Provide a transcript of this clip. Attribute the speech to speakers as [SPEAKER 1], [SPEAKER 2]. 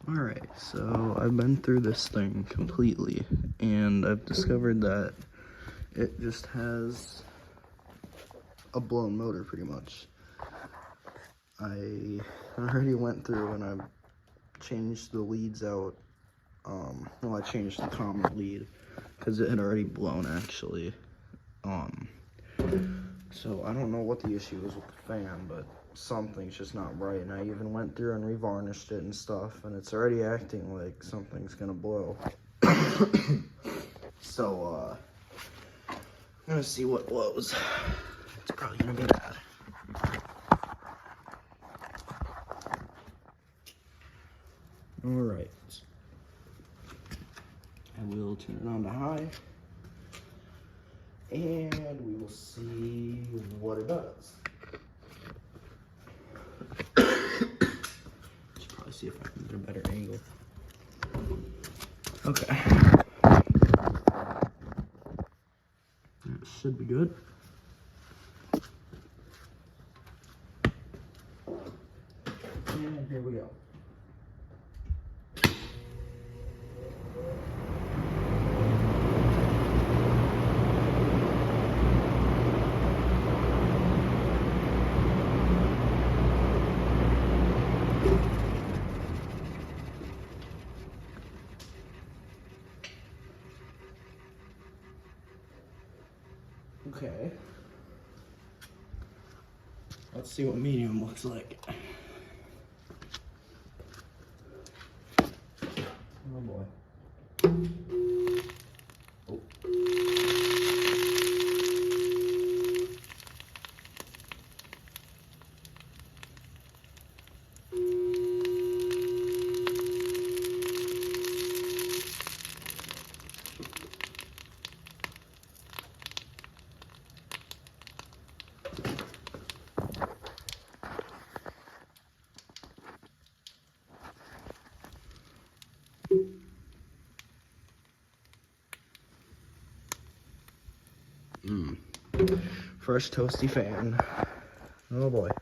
[SPEAKER 1] Alright, so I've been through this thing completely, and I've discovered that it just has a blown motor pretty much. I already went through and I changed the leads out. Well, I changed the common lead because it had already blown actually. So I don't know what the issue is with the fan, but something's just not right. And I even went through and revarnished it and stuff, and it's already acting like something's gonna blow. So I'm gonna see what blows. It's probably gonna be bad. All right, I will turn it on to high, and we will see what it does. Should probably see if I can get a better angle. Okay, that should be good. And here we go. Okay, let's see what medium looks like. Oh boy. Oh. Fresh toasty fan. Oh boy.